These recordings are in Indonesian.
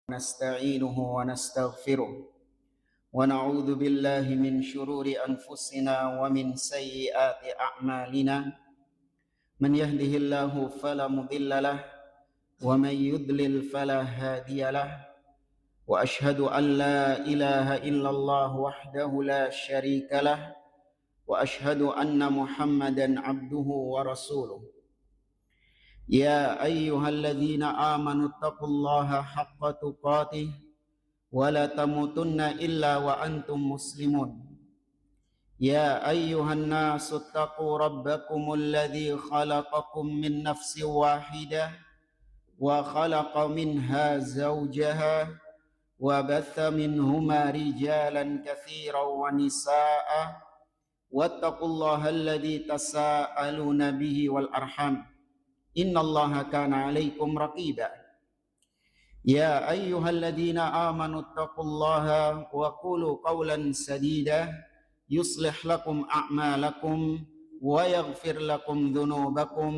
نستعينه ونستغفره ونعوذ بالله من شرور أنفسنا ومن سيئات أعمالنا من يهده الله فلا مضل له ومن يضلل فلا هادي له وأشهد أن لا إله إلا الله وحده لا شريك له وأشهد أن محمدا عبده ورسوله يا أيها الذين آمنوا اتقوا الله حق تقاته ولا تموتن إلا وأنتم مسلمون يا أيها الناس اتقوا ربكم الذي خلقكم من نفس واحدة وخلق منها زوجها وبث منهما رجالا كثيرا ونساء واتقوا الله الذي تساءلون به والأرحام إن الله كان عليكم رقيبا يا أيها الذين آمنوا اتقوا الله وقولوا قولا سديدا يصلح لكم أعمالكم ويغفر لكم ذنوبكم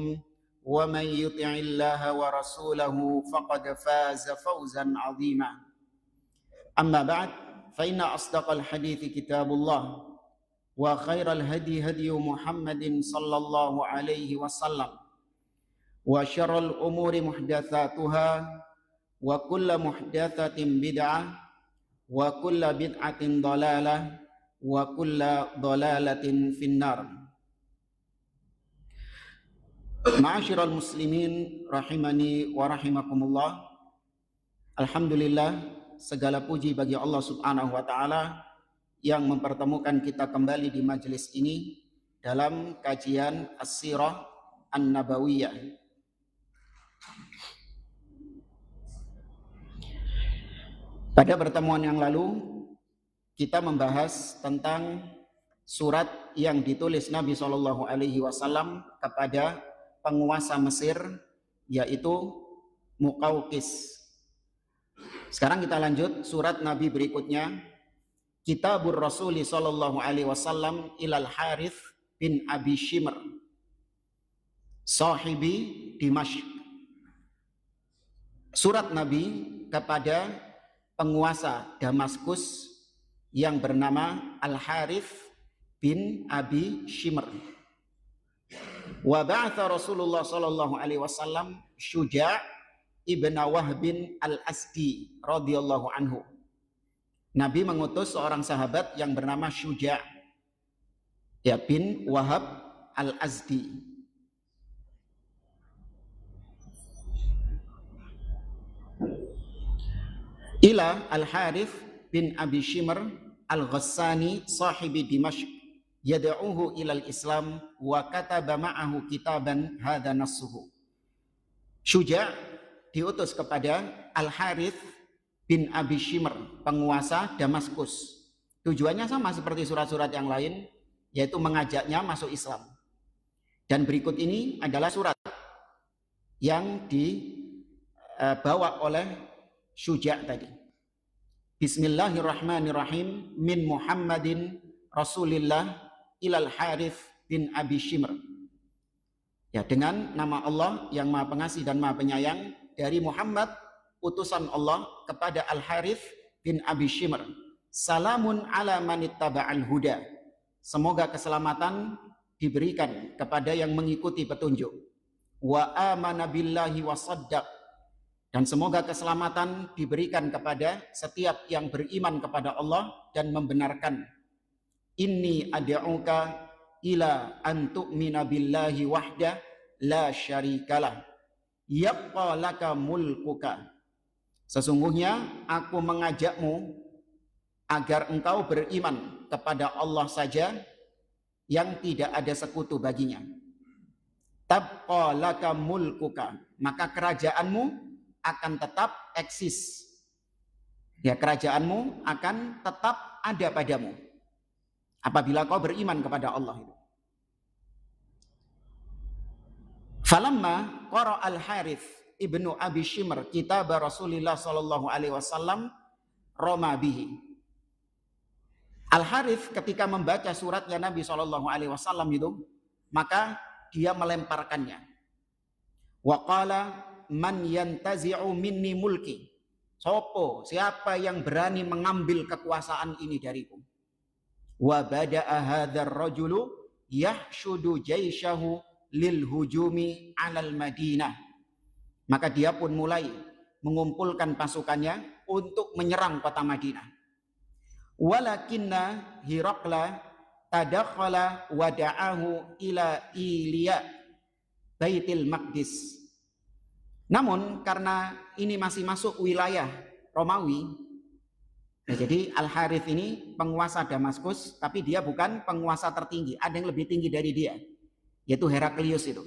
ومن يطع الله ورسوله فقد فاز فوزا عظيما أما بعد فإن أصدق الحديث كتاب الله وخير الهدي هدي محمد صلى الله عليه وسلم وشر الأمور محدثاتها وكل محدثة بدعة وكل بدعة ضلالة وكل ضلالة في النار. Ma'asyiral muslimin rahimani wa rahimakumullah. Alhamdulillah, segala puji bagi Allah Subhanahu wa taala yang mempertemukan kita kembali di majelis ini dalam kajian As-Sirah An-Nabawiyah. Pada pertemuan yang lalu kita membahas tentang surat yang ditulis Nabi SAW kepada penguasa Mesir, yaitu Muqawqis. Sekarang kita lanjut surat Nabi berikutnya, Kitabur Rasuli SAW ilal Harith bin Abi Shimr sahibi Dimashq. Surat Nabi kepada penguasa Damaskus yang bernama Al-Harith bin Abi Shimr. Wa ba'atha Rasulullah sallallahu alaihi wasallam Syuja' ibn Wahb bin Al-Asdi radhiyallahu anhu. Nabi mengutus seorang sahabat yang bernama Syuja' bin Wahab Al-Asdi. Ila Al-Harith bin Abi Shimr Al-Ghassani sahibi Dimashq yad'uhu ilal Islam wa kataba ma'ahu kitaban hadha nassuhu. Syuja' diutus kepada Al-Harith bin Abi Shimr, penguasa Damaskus. Tujuannya sama seperti surat-surat yang lain, yaitu mengajaknya masuk Islam. Dan berikut ini adalah surat yang dibawa oleh Syuja' tadi. Bismillahirrahmanirrahim. Min Muhammadin Rasulillah ilal Harith bin Abi Shimr. Ya, dengan nama Allah yang Maha Pengasih dan Maha Penyayang, dari Muhammad utusan Allah kepada Al-Harith bin Abi Shimr. Salamun ala manittaba'al huda. Semoga keselamatan diberikan kepada yang mengikuti petunjuk. Wa amana billahi wa saddaq. Dan semoga keselamatan diberikan kepada setiap yang beriman kepada Allah dan membenarkan. Inni ad'uka ila an tu'mina billahi wahda la syarikalah. Yabqa laka mulkuka. Sesungguhnya aku mengajakmu agar engkau beriman kepada Allah saja yang tidak ada sekutu baginya. Tabqa laka mulkuka. Maka kerajaanmu akan tetap eksis. Ya, kerajaanmu akan tetap ada padamu apabila kau beriman kepada Allah. Falamma qara Al-Harith ibnu Abi Shimr kitab Rasulillah sallallahu alaihi wasallam rama bihi. Al-Harith ketika membaca suratnya Nabi sallallahu alaihi wasallam itu, maka dia melemparkannya. Wa qala man yantazi'u minni mulki. Sopo, siapa yang berani mengambil kekuasaan ini dariku? Wa bada'a hadzal rajulu yahshudu jaishahu lil hujumi 'alal Madinah. Maka dia pun mulai mengumpulkan pasukannya untuk menyerang kota Madinah. Walakinna Hiraqla tadakhala wa da'ahu ila Iliya Baitil Maqdis. Namun karena ini masih masuk wilayah Romawi, nah, jadi Al-Harith ini penguasa Damaskus, tapi dia bukan penguasa tertinggi, ada yang lebih tinggi dari dia, yaitu Heraklius itu.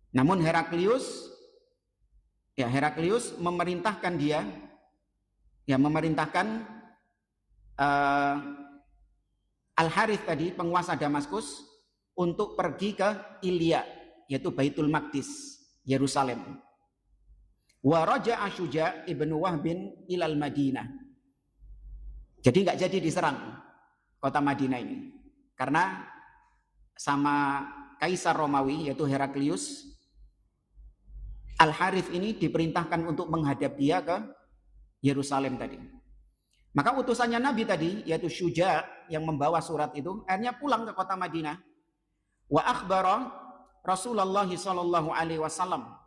Namun Heraklius memerintahkan dia, Al-Harith tadi, penguasa Damaskus, untuk pergi ke Ilya, yaitu Baitul Maqdis, Yerusalem. Wa raja'a Syuja' ibnu Wahbin ilal Madinah. Jadi nggak jadi diserang kota Madinah ini, karena sama Kaisar Romawi yaitu Heraklius, Al-Harith ini diperintahkan untuk menghadap dia ke Yerusalem tadi. Maka utusannya Nabi tadi yaitu Syuja' yang membawa surat itu akhirnya pulang ke kota Madinah. Wa akhbara Rasulullah sallallahu alaihi wasallam,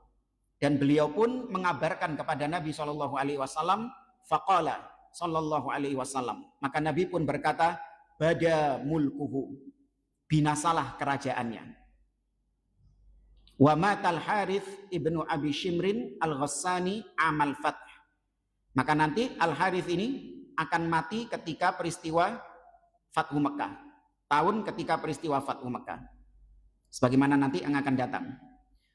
dan beliau pun mengabarkan kepada Nabi sallallahu alaihi wasallam, faqala sallallahu alaihi wasallam, maka Nabi pun berkata, bada mulkuhu, binasalah kerajaannya. Wa matal Harith ibnu Abi Shimrin al-Ghassani amal fath, maka nanti Al-Harith ini akan mati ketika peristiwa Fathu Mekah, tahun ketika peristiwa Fathu Mekah, sebagaimana nanti yang akan datang.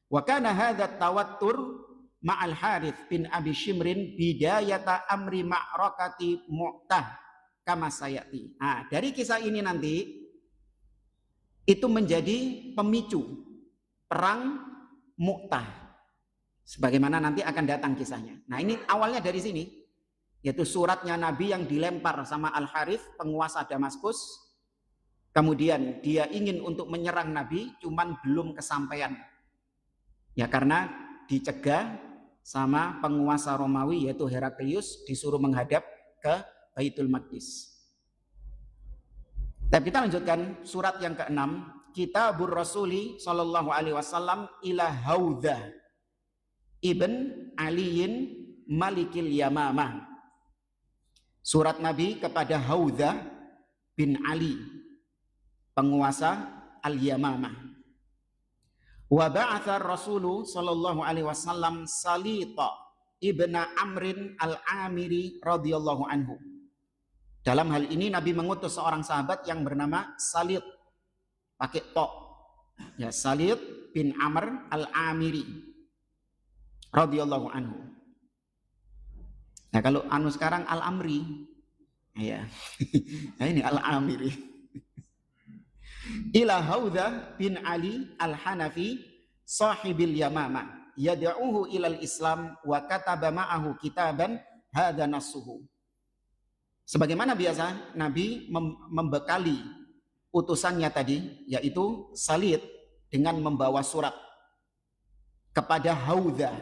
Wa kana hadzat tawattur ma'al Harith bin Abi Shimrin bidayata amri ma'rakati Mu'tah kama sayati. Nah, dari kisah ini nanti itu menjadi pemicu perang Mu'tah, sebagaimana nanti akan datang kisahnya. Nah, ini awalnya dari sini, yaitu suratnya Nabi yang dilempar sama Al-Harith, penguasa Damaskus. Kemudian dia ingin untuk menyerang Nabi, cuman belum kesampaian. Ya karena dicegah sama penguasa Romawi yaitu Heraklius, disuruh menghadap ke Baitul Maqdis. Tapi kita lanjutkan surat yang ke-6, Kitabur Rasuli sallallahu alaihi wasallam ila Haudza ibn Aliyin Malikil Yamamah. Surat Nabi kepada Haudza bin Ali, penguasa Al-Yamamah. Wa ba'atha Rasulu sallallahu alaihi wasallam Salita ibna Amrin al-Amiri radhiyallahu anhu. Dalam hal ini Nabi mengutus seorang sahabat yang bernama Salit, pakai to. Ya, Salit bin Amr al-Amiri radhiyallahu anhu. Nah, kalau anu sekarang Al-Amri. Ya. Nah, ini Al-Amiri. Ila Haudza bin Ali al-Hanafi sahibil Yamamah yad'uhu ilal Islam wa kataba ma'ahu kitaban hadza nassuhu. Sebagaimana biasa Nabi membekali utusannya tadi yaitu Salit dengan membawa surat kepada Haudza,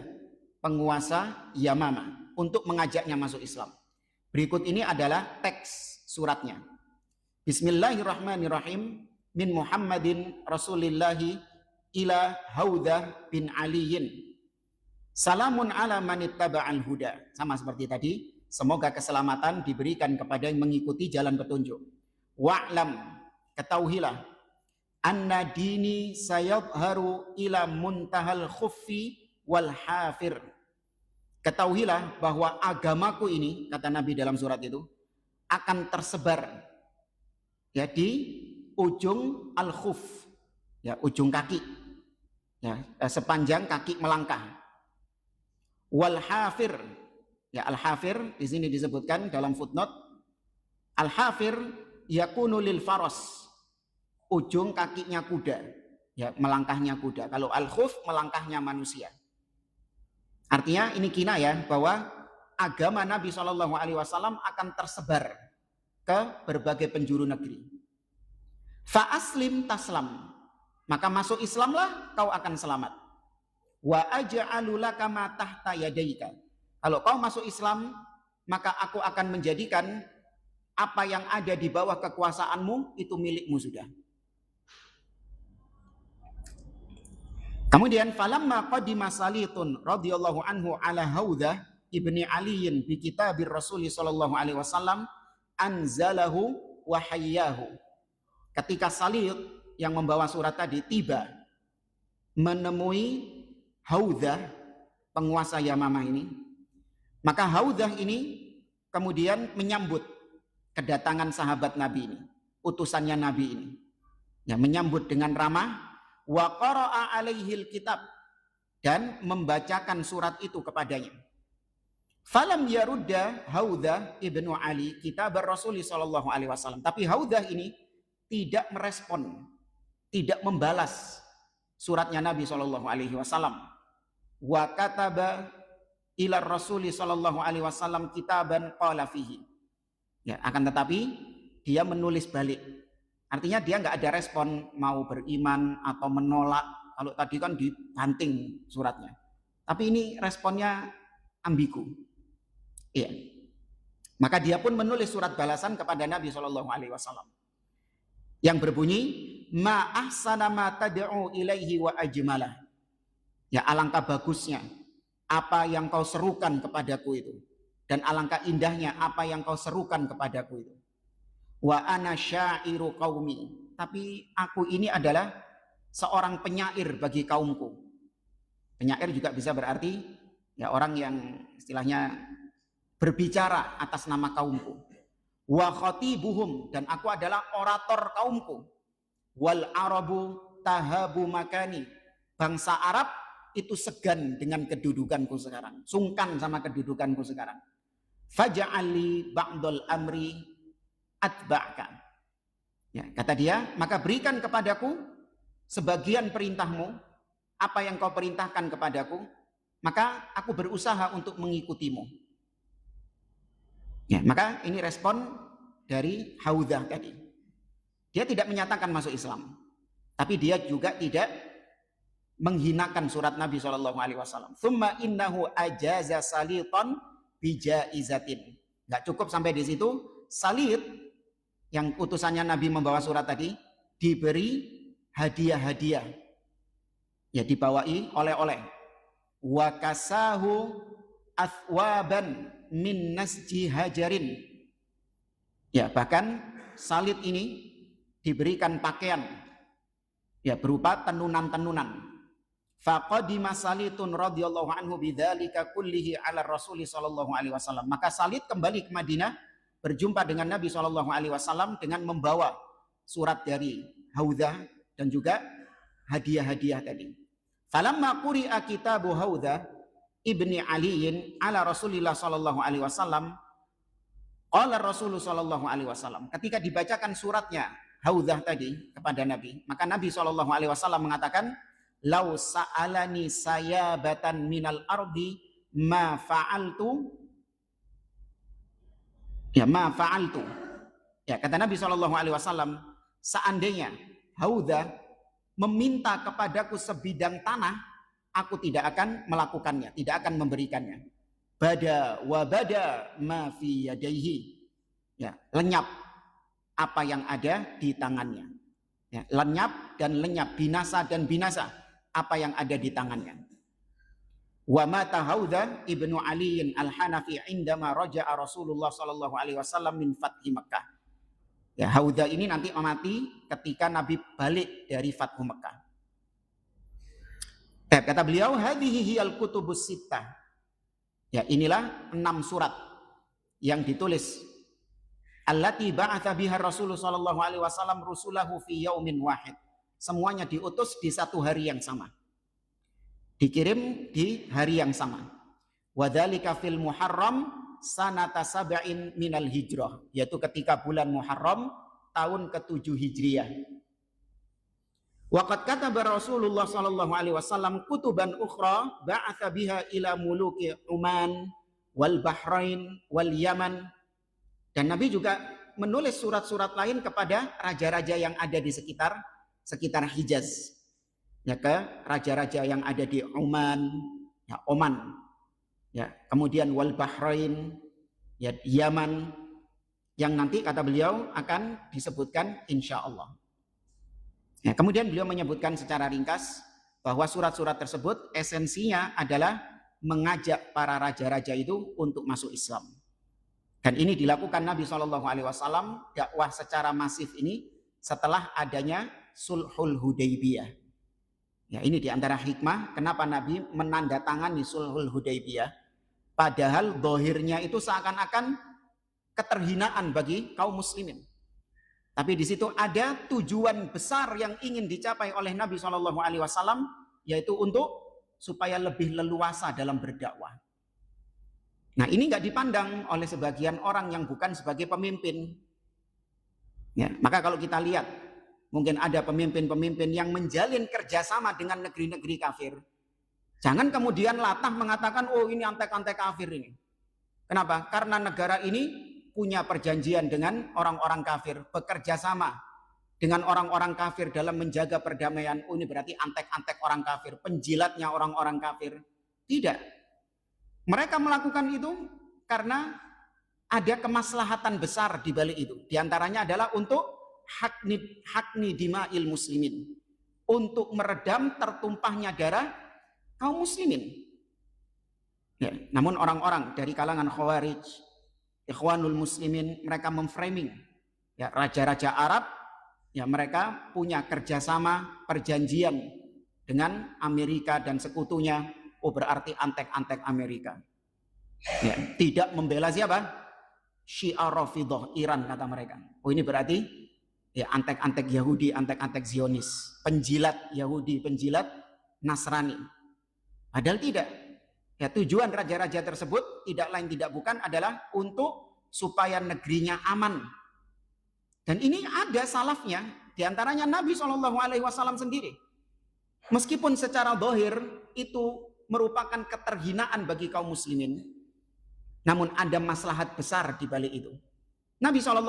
penguasa Yamamah, untuk mengajaknya masuk Islam. Berikut ini adalah teks suratnya. Bismillahirrahmanirrahim. Min Muhammadin Rasulillahi ila Haudza bin Aliyin. Salamun ala manittaba'al huda. Sama seperti tadi, semoga keselamatan diberikan kepada yang mengikuti jalan petunjuk. Wa'lam, ketahuilah, anna dini sayadharu ila muntahal khuffi wal hafir. Ketahuilah bahwa agamaku ini, kata Nabi dalam surat itu, akan tersebar ya di ujung al-khuf, ya ujung kaki, ya sepanjang kaki melangkah. Wal hafir, ya al-hafir di sini disebutkan dalam footnote, al-hafir yakunu lil faras, ujung kakinya kuda, ya melangkahnya kuda. Kalau al-khuf melangkahnya manusia. Artinya ini kinayah bahwa agama Nabi SAW akan tersebar ke berbagai penjuru negeri. Fa'aslim taslam, maka masuk Islamlah kau akan selamat. Wa aj'alu laka ma tahta yadaika, Kalau kau masuk Islam, maka aku akan menjadikan apa yang ada di bawah kekuasaanmu itu milikmu sudah. Kemudian falamma qadima Salitun radhiyallahu anhu ala Haudah ibni Aliin bi kitabir Rasul sallallahu alaihi wasallam anzalahu wa hayyahu. Ketika Salit yang membawa surat tadi tiba menemui Haudah, penguasa Yamamah ini, maka Haudah ini kemudian menyambut kedatangan sahabat Nabi ini, utusannya Nabi ini. Ya, menyambut dengan ramah, wa qara'a alaihil kitab, dan membacakan surat itu kepadanya. Falam yarudda Haudah ibnu Ali kitab Rasul sallallahu alaihi wasallam. Tapi Haudah ini tidak merespon, tidak membalas suratnya Nabi sallallahu alaihi wasallam. Wa kataba ila Rasul sallallahu alaihi wasallam kitaban qala fihi. Ya, akan tetapi dia menulis balik. Artinya dia nggak ada respon mau beriman atau menolak. Kalau tadi kan dibanting suratnya. Tapi ini responnya ambigu. Iya. Maka dia pun menulis surat balasan kepada Nabi Shallallahu Alaihi Wasallam yang berbunyi, ma ahsana ma tad'u ilaihi wa ajmalah. Ya, alangkah bagusnya apa yang kau serukan kepadaku itu, dan alangkah indahnya apa yang kau serukan kepadaku itu. Wa ana syairu qaumi, tapi aku ini adalah seorang penyair bagi kaumku. Penyair juga bisa berarti ya orang yang istilahnya berbicara atas nama kaumku. Wa khatibuhum, dan aku adalah orator kaumku. Wal arabu tahabu makani, bangsa Arab itu segan dengan kedudukanku sekarang, sungkan sama kedudukanku sekarang. Faja'ali ba'dal amri atba'ka. Ya, kata dia, maka berikan kepadaku sebagian perintahmu, apa yang kau perintahkan kepadaku, maka aku berusaha untuk mengikutimu. Ya, maka ini respon dari Haudah tadi. Dia tidak menyatakan masuk Islam, tapi dia juga tidak menghinakan surat Nabi SAW. Thumma innahu ajaza Salitan bijaizatin. Nggak cukup sampai di situ. Salit yang utusannya Nabi membawa surat tadi diberi hadiah-hadiah. Ya, dibawai oleh-oleh. Wa kasahu athwaban min nasji hajarin. Ya, bahkan Salit ini diberikan pakaian ya berupa tenunan-tenunan. Faqadima Salitun radhiyallahu anhu bidzalika kullihi ala Rasul sallallahu alaihi wasallam. Maka Salit kembali ke Madinah berjumpa dengan Nabi sallallahu alaihi wasallam dengan membawa surat dari Haudah dan juga hadiah-hadiah tadi. Falamma quri'a kitabu Haudah ibni Aliin ala Rasulillah sallallahu alaihi wasallam, qala Rasulullah sallallahu alaihi wasallam, ketika dibacakan suratnya Haudah tadi kepada Nabi, maka Nabi sallallahu alaihi wasallam mengatakan, lau sa'alani sayabatan minal ardi ma fa'altu, ya ma fa'altu. Ya, kata Nabi sallallahu alaihi wasallam, seandainya Haudah meminta kepadaku sebidang tanah, aku tidak akan melakukannya, tidak akan memberikannya. Bada wa bada ma fi yadayhi. Ya, lenyap apa yang ada di tangannya. Ya, lenyap dan lenyap, binasa dan binasa apa yang ada di tangannya. Wa mata Haudah ibnu Ali al-Hanafi indama raja'a Rasulullah sallallahu alaihi wasallam min fathi Makkah. Ya, Haudah ini nanti mati ketika Nabi balik dari Fathu Makkah. Kata beliau, hadhihi hiyal kutubus sittah. Ya, inilah 6 surat yang ditulis. Allati ba'atha biha Rasulullah sallallahu alaihi wasallam rusulahu fi yaumin wahid. Semuanya diutus di satu hari yang sama. Dikirim di hari yang sama. Wa dzalika fil Muharram sanata sab'in minal hijrah, yaitu ketika bulan Muharram tahun ke-7 Hijriah. Waqad kataba Rasulullah sallallahu alaihi wasallam kutuban ukhra ba'atha biha ila muluki Oman wal Bahrain wal Yaman. Dan Nabi juga menulis surat-surat lain kepada raja-raja yang ada di sekitar Hijaz. Ya, ke raja-raja yang ada di Oman, ya Oman. ya, kemudian wal Bahrain, ya, Yaman, yang nanti kata beliau akan disebutkan insya Allah. Ya, kemudian beliau menyebutkan secara ringkas bahwa surat-surat tersebut esensinya adalah mengajak para raja-raja itu untuk masuk Islam. Dan ini dilakukan Nabi SAW dakwah secara masif ini setelah adanya Sulhul Hudaybiyah. Ya, ini diantara hikmah kenapa Nabi menandatangani Sulhul Hudaybiyah. Padahal dohirnya itu seakan-akan keterhinaan bagi kaum muslimin. Tapi di situ ada tujuan besar yang ingin dicapai oleh Nabi SAW, yaitu untuk supaya lebih leluasa dalam berdakwah. Nah, ini nggak dipandang oleh sebagian orang yang bukan sebagai pemimpin. Ya, maka kalau kita lihat, mungkin ada pemimpin-pemimpin yang menjalin kerjasama dengan negeri-negeri kafir. Jangan kemudian latah mengatakan, oh ini antek-antek kafir ini. Kenapa? Karena negara ini punya perjanjian dengan orang-orang kafir, bekerja sama dengan orang-orang kafir dalam menjaga perdamaian. Oh ini berarti antek-antek orang kafir, penjilatnya orang-orang kafir. Tidak. Mereka melakukan itu karena ada kemaslahatan besar di balik itu. Di antaranya adalah untuk hakni dima'il muslimin. Untuk meredam tertumpahnya darah kaum muslimin. Ya, namun orang-orang dari kalangan Khawarij, Ikhwanul Muslimin, mereka memframing ya, raja-raja Arab, ya mereka punya kerjasama perjanjian dengan Amerika dan sekutunya. Oh berarti antek-antek Amerika. Ya, tidak membela siapa? Syiah Rafidah Iran kata mereka. Oh ini berarti ya antek-antek Yahudi, antek-antek Zionis, penjilat Yahudi, penjilat Nasrani. Padahal tidak. Ya tujuan raja-raja tersebut tidak lain tidak bukan adalah untuk supaya negerinya aman. Dan ini ada salafnya, diantaranya Nabi SAW sendiri. Meskipun secara zahir itu merupakan keterhinaan bagi kaum muslimin, namun ada maslahat besar di balik itu. Nabi SAW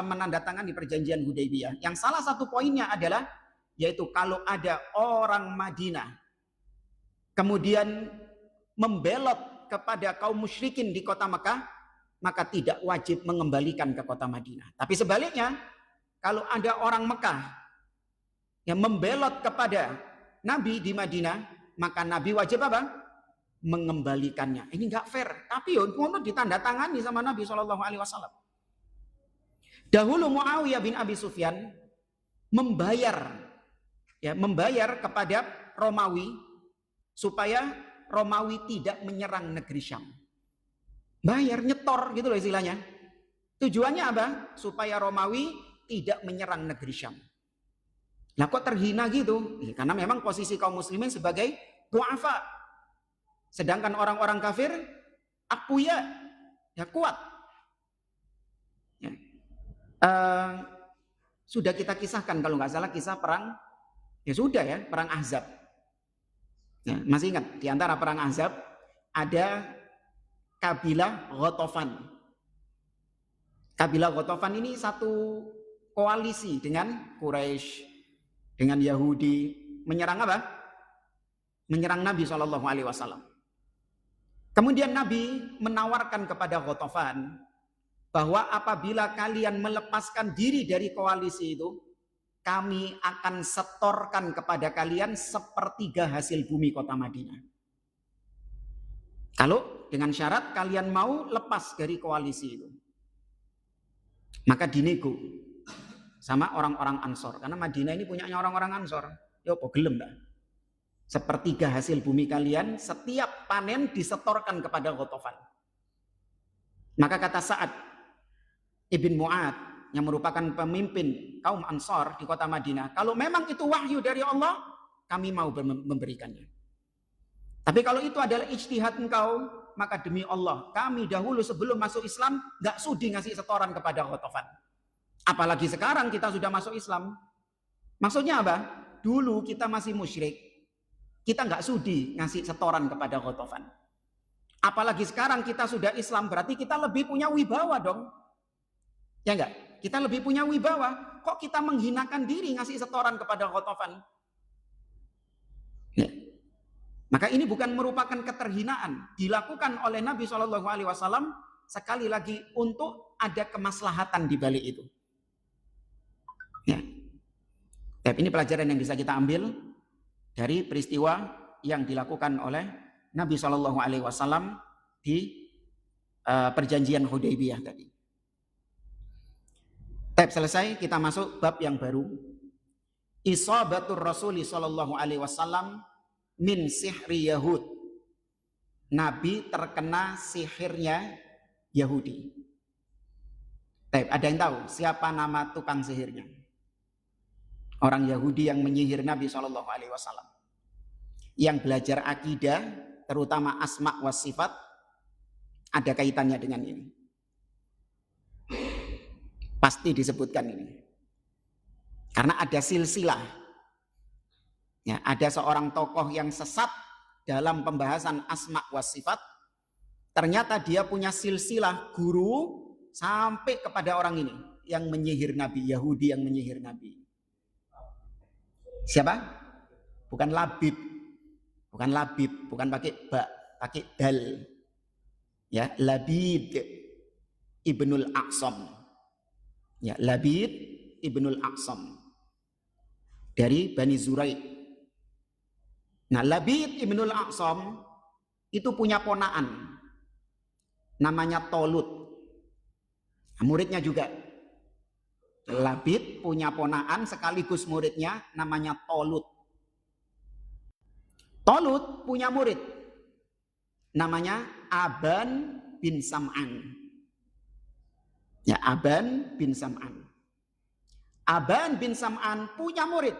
menandatangani perjanjian Hudaybiyah yang salah satu poinnya adalah yaitu kalau ada orang Madinah kemudian membelot kepada kaum musyrikin di kota Mekah, maka tidak wajib mengembalikan ke kota Madinah. Tapi sebaliknya, kalau ada orang Mekah yang membelot kepada Nabi di Madinah, maka Nabi wajib apa? Mengembalikannya. Ini nggak fair. Tapi untuk ditandatangani sama Nabi SAW. Dahulu Muawiyah bin Abi Sufyan membayar kepada Romawi supaya Romawi tidak menyerang negeri Syam. Bayar, nyetor gitu loh istilahnya. Tujuannya apa? Supaya Romawi tidak menyerang negeri Syam. Lah kok terhina gitu? Ya, karena memang posisi kaum muslimin sebagai du'afa. Sedangkan orang-orang kafir aqwiya, ya kuat. Ya. Sudah kita kisahkan kalau nggak salah kisah perang, ya sudah ya, perang Ahzab. Ya, masih ingat di antara perang Ahzab ada kabilah Ghatafan. Kabilah Ghatafan ini satu koalisi dengan Quraisy, dengan Yahudi, menyerang apa? Menyerang Nabi SAW. Kemudian Nabi menawarkan kepada Ghatafan bahwa apabila kalian melepaskan diri dari koalisi itu, kami akan setorkan kepada kalian 1/3 hasil bumi kota Madinah. Kalau dengan syarat kalian mau lepas dari koalisi itu. Maka dinego sama orang-orang Ansor. Karena Madinah ini punyanya orang-orang Ansor. Ya apa gelem dah. 1/3 hasil bumi kalian setiap panen disetorkan kepada Ghatafan. Maka kata Sa'ad ibn Mu'ad yang merupakan pemimpin kaum Ansor di kota Madinah, kalau memang itu wahyu dari Allah, kami mau memberikannya. Tapi kalau itu adalah ijtihad engkau, maka demi Allah, kami dahulu sebelum masuk Islam gak sudi ngasih setoran kepada Ghatafan. Apalagi sekarang kita sudah masuk Islam. Maksudnya apa? Dulu kita masih musyrik, kita gak sudi ngasih setoran kepada Ghatafan. Apalagi sekarang kita sudah Islam, berarti kita lebih punya wibawa dong. Ya enggak? Kita lebih punya wibawa. Kok kita menghinakan diri ngasih setoran kepada Ghatafan? Ya. Maka ini bukan merupakan keterhinaan, dilakukan oleh Nabi SAW sekali lagi untuk ada kemaslahatan di balik itu. Ya. Tapi ini pelajaran yang bisa kita ambil dari peristiwa yang dilakukan oleh Nabi SAW di perjanjian Hudaybiyah tadi. Tab selesai, kita masuk bab yang baru. Isabatur Rasuli SAW min sihri Yahud. Nabi terkena sihirnya Yahudi. Ada yang tahu siapa nama tukang sihirnya? Orang Yahudi yang menyihir Nabi SAW. Yang belajar akidah, terutama asma wa sifat, ada kaitannya dengan ini. Pasti disebutkan ini. Karena ada silsilah. Ya, ada seorang tokoh yang sesat dalam pembahasan asma wa sifat. Ternyata dia punya silsilah guru sampai kepada orang ini yang menyihir Nabi, Yahudi yang menyihir Nabi. Siapa? Bukan Labib. Bukan Labib, bukan pakai ba, pakai dal. Ya, Labid Ibnul Aqsam. Ya, Labid Ibnul Aqsam dari Bani Zuraid. Nah, Labid Ibnul Aqsam itu punya ponaan namanya Tolut. Nah, muridnya juga. Labid punya ponaan sekaligus muridnya namanya Tolut. Tolut punya murid namanya Aban bin Sam'an. Ya, Aban bin Sam'an. Aban bin Sam'an punya murid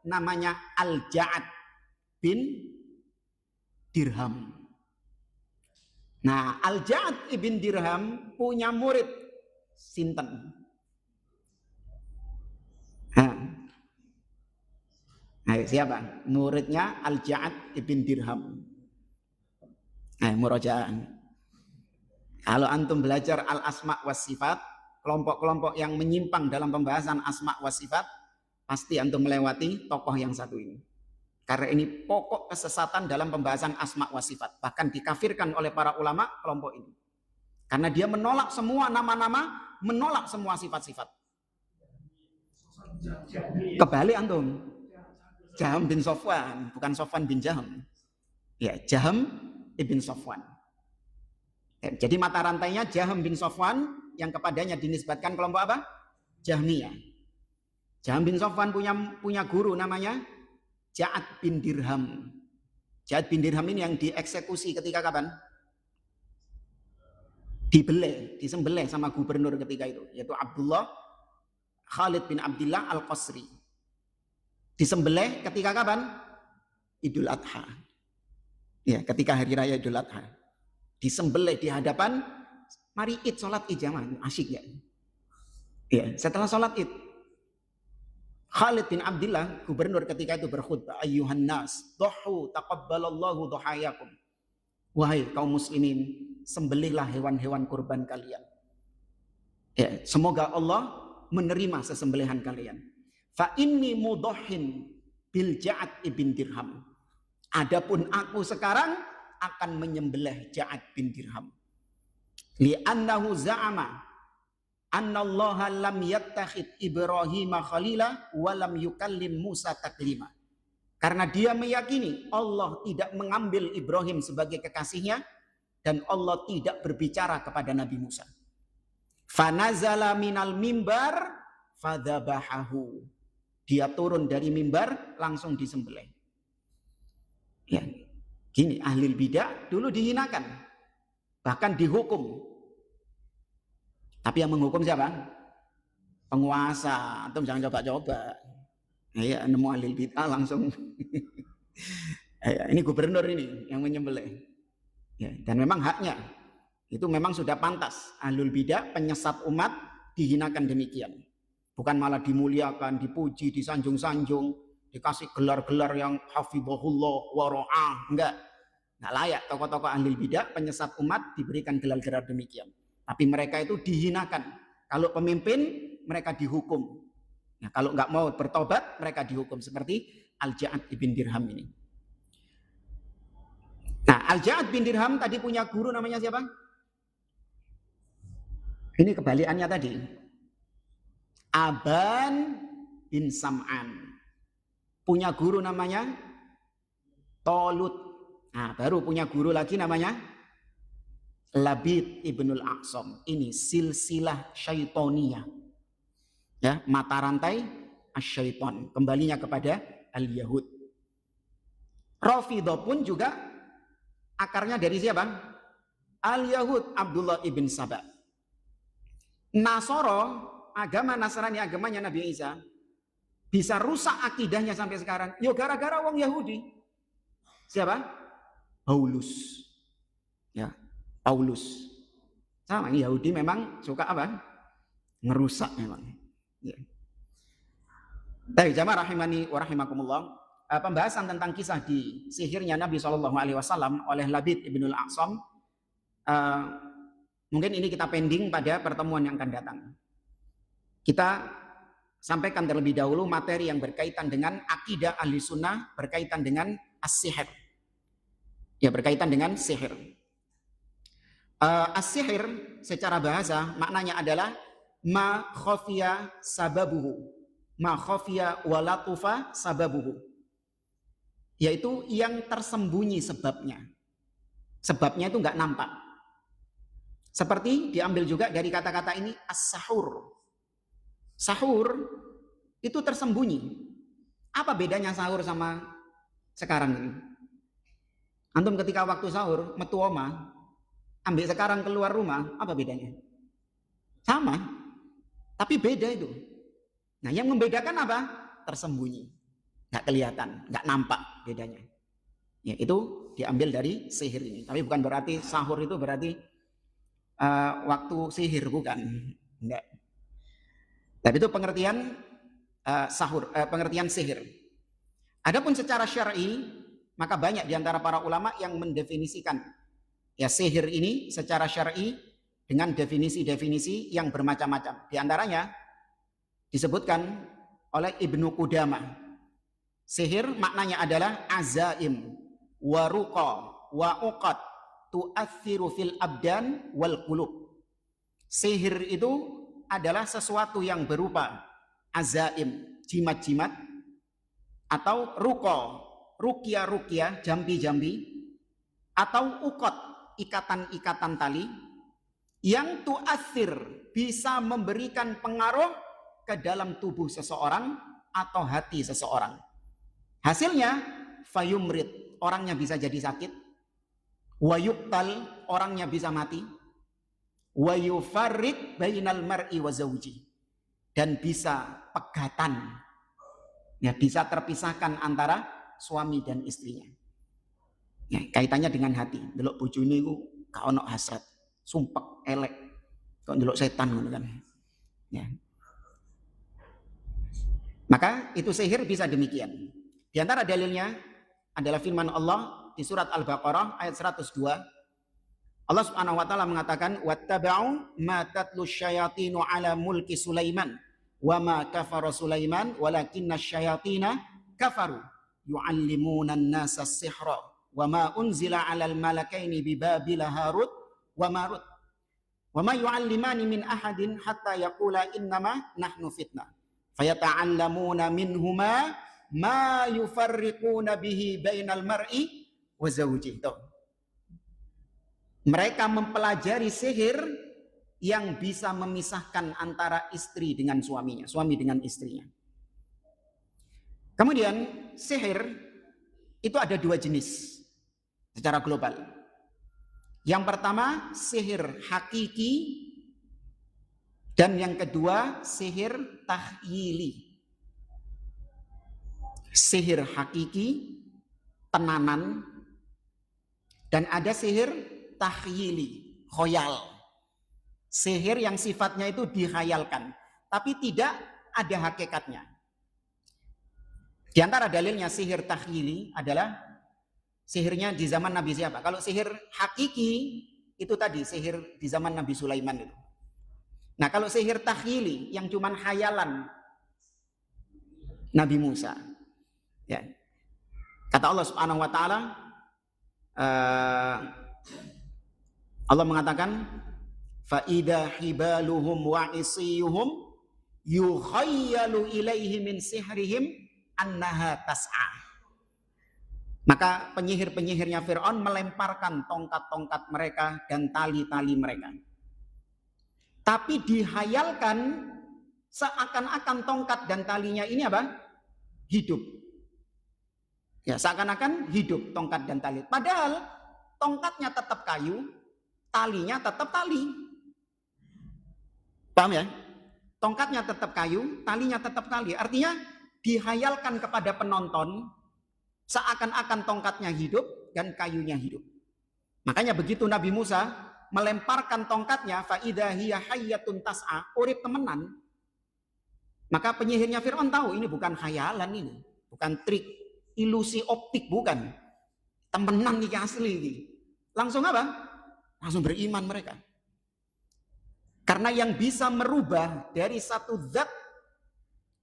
namanya Al-Ja'ad bin Dirham. Nah, Al-Ja'ad ibn Dirham punya murid sinten? Nah, siapa? Muridnya Al-Ja'ad ibn Dirham. Murajaah. Kalau antum belajar al-asma was sifat, kelompok-kelompok yang menyimpang dalam pembahasan asma was sifat, pasti antum melewati tokoh yang satu ini. Karena ini pokok kesesatan dalam pembahasan asma wa sifat. Bahkan dikafirkan oleh para ulama kelompok ini. Karena dia menolak semua nama-nama, menolak semua sifat-sifat. Kebalik antum. Jaham bin Sofwan, bukan Sofwan bin Jaham. Ya, Jaham ibn Sofwan. Jadi mata rantainya Jaham bin Sofwan yang kepadanya dinisbatkan kelompok apa? Jahmiyah. Jaham bin Sofwan punya guru namanya Ja'ad bin Dirham. Ja'ad bin Dirham ini yang dieksekusi ketika kapan? Disembelih sama gubernur ketika itu, yaitu Abdullah Khalid bin Abdullah Al-Qasri. Disembelih ketika kapan? Idul Adha. Ya, ketika hari raya Idul Adha. Disembelih di hadapan, mari id, sholat id jamaah, asyik ya. Ya, setelah sholat id, Khalid bin Abdullah, gubernur ketika itu berkhutbah, ayyuhan nas, dhuhu taqabbalallahu dhuhayakum. Wahai kaum muslimin, sembelihlah hewan-hewan kurban kalian. Ya, semoga Allah menerima sesembelihan kalian. Fa inni mudahhin bil Ja'ad ibn Dirham. Adapun aku sekarang akan menyembelih Ja'ad bin Dirham. Li'annahu za'ama annallaha lam yattakhid Ibrahim khalila wa lam yukallim Musa taklima. Karena dia meyakini Allah tidak mengambil Ibrahim sebagai kekasihnya dan Allah tidak berbicara kepada Nabi Musa. Fanazala minal mimbar fadzabahahu. Dia turun dari mimbar langsung disembelih. Ya, gini ahli bidah dulu dihinakan, bahkan dihukum. Tapi yang menghukum siapa? Penguasa. Antum jangan coba-coba. Ya, nemu ahli bid'ah langsung. Ya, ini gubernur ini yang menyembelih. Ya, dan memang haknya. Itu memang sudah pantas. Ahlul bidah penyesat umat dihinakan demikian. Bukan malah dimuliakan, dipuji, disanjung-sanjung, dikasih gelar-gelar yang hafizahullah wa ra'ah. Enggak layak tokoh-tokoh ahlul bidah penyesat umat diberikan gelar-gelar demikian. Tapi mereka itu dihinakan. Kalau pemimpin, mereka dihukum. Nah, kalau nggak mau bertobat, mereka dihukum. Seperti Al-Ja'ad ibn Dirham ini. Al-Ja'ad bin Dirham tadi punya guru namanya siapa? Ini kebalikannya tadi. Aban bin Sam'an. Punya guru namanya Tolut. Nah, baru punya guru lagi namanya Labid ibnul Aqsam. Ini silsilah syaitoniyah. Ya, mata rantai asyaiton. Kembalinya kepada al-Yahud. Rafidah pun juga akarnya dari siapa? Al-Yahud, Abdullah ibn Saba. Nasoro, agama Nasrani, agamanya Nabi Isa, bisa rusak akidahnya sampai sekarang. Yo gara-gara wong Yahudi. Siapa? Paulus. Ya, Paulus. Sama Yahudi memang suka apa? Ngerusak memang. Ya. Baik, jamaah rahimani wa rahimakumullah. Pembahasan tentang kisah di sihirnya Nabi SAW oleh Labid ibnul Aqsam. Mungkin ini kita pending pada pertemuan yang akan datang. Kita sampaikan terlebih dahulu materi yang berkaitan dengan akidah ahli sunnah, berkaitan dengan as-sihir. Ya, berkaitan dengan sihir. As-sihir secara bahasa maknanya adalah ma khafiya sababuhu, ma khafiya walatufa sababuhu, yaitu yang tersembunyi sebabnya. Sebabnya itu nggak nampak. Seperti diambil juga dari kata-kata ini as-sahur. Sahur itu tersembunyi. Apa bedanya sahur sama sekarang ini? Antum ketika waktu sahur metu omah, ambil sekarang keluar rumah, apa bedanya? Sama, tapi beda itu. Nah, yang membedakan apa? Tersembunyi, nggak kelihatan, nggak nampak bedanya. Ya, itu diambil dari sihir ini. Tapi bukan berarti sahur itu berarti waktu sihir, bukan. Enggak. Tapi itu pengertian pengertian sihir. Adapun secara syar'i, maka banyak diantara para ulama yang mendefinisikan ya sihir ini secara syar'i dengan definisi-definisi yang bermacam-macam. Di antaranya disebutkan oleh Ibnu Qudamah. Sihir maknanya adalah azaim, waruqa, wa uqad, tu'athiru fil abdan wal qulub. Sihir itu adalah sesuatu yang berupa azaim, jimat-jimat, atau ruqa, ruqyah-ruqyah, jambi-jambi, atau uqad, ikatan-ikatan tali, yang tu'athir, bisa memberikan pengaruh ke dalam tubuh seseorang atau hati seseorang. Hasilnya fayumrid, orangnya bisa jadi sakit, wa yuqtal, orangnya bisa mati, wa yufarriq bainal mar'i wa zawji, dan bisa pegatan, ya bisa terpisahkan antara suami dan istrinya. Ya, kaitannya dengan hati. Delok bojone iku gak ono hasrat, sumpek, elek, kok delok setan ngono kan. Ya. Maka itu sihir bisa demikian. Di antara dalilnya adalah firman Allah di surat Al-Baqarah ayat 102. Allah Subhanahu wa taala mengatakan wattaba'u ma tatlu syayatinu ala mulki Sulaiman wa ma kafara Sulaiman walakinna syayatina kafaru yu'allimuna an-nasa as-sihra wa ma unzila 'alal malakaini bi Babila Harut wa Marut wa ma yu'allimani min ahadin hatta yaqula innama nahnu fitnah fayata'allamuna minhuma ma yufarriquna bihi bainal mar'i wa zawjihi. Mereka mempelajari sihir yang bisa memisahkan antara istri dengan suaminya, suami dengan istrinya. Kemudian sihir itu ada dua jenis secara global. Yang pertama sihir hakiki dan yang kedua sihir takhyili. Sihir hakiki, tenanan, dan ada sihir takhyili, khoyal. Sihir yang sifatnya itu dikhayalkan, tapi tidak ada hakikatnya. Di antara dalilnya sihir takhyili adalah sihirnya di zaman Nabi siapa? Kalau sihir hakiki itu tadi sihir di zaman Nabi Sulaiman itu. Nah, kalau sihir takhyili yang cuman khayalan Nabi Musa. Ya. Kata Allah Subhanahu wa taala Allah mengatakan fa idza hibaluhum wa isiyuhum yukhayyalu ilaihi min sihrihim annaha tas'a. Maka penyihir-penyihirnya Fir'aun melemparkan tongkat-tongkat mereka dan tali-tali mereka. Tapi dihayalkan seakan-akan tongkat dan talinya ini apa? Hidup. Ya, seakan-akan hidup tongkat dan tali. Padahal tongkatnya tetap kayu, talinya tetap tali. Paham ya? Tongkatnya tetap kayu, talinya tetap tali. Artinya dihayalkan kepada penonton seakan-akan tongkatnya hidup dan kayunya hidup. Makanya begitu Nabi Musa melemparkan tongkatnya, fa idza hiya hayyatun tas'a, urip temenan. Maka penyihirnya Fir'aun tahu ini bukan khayalan, ini bukan trik ilusi optik, bukan. Temenan ini asli ini. Langsung apa? Langsung beriman mereka. Karena yang bisa merubah dari satu zat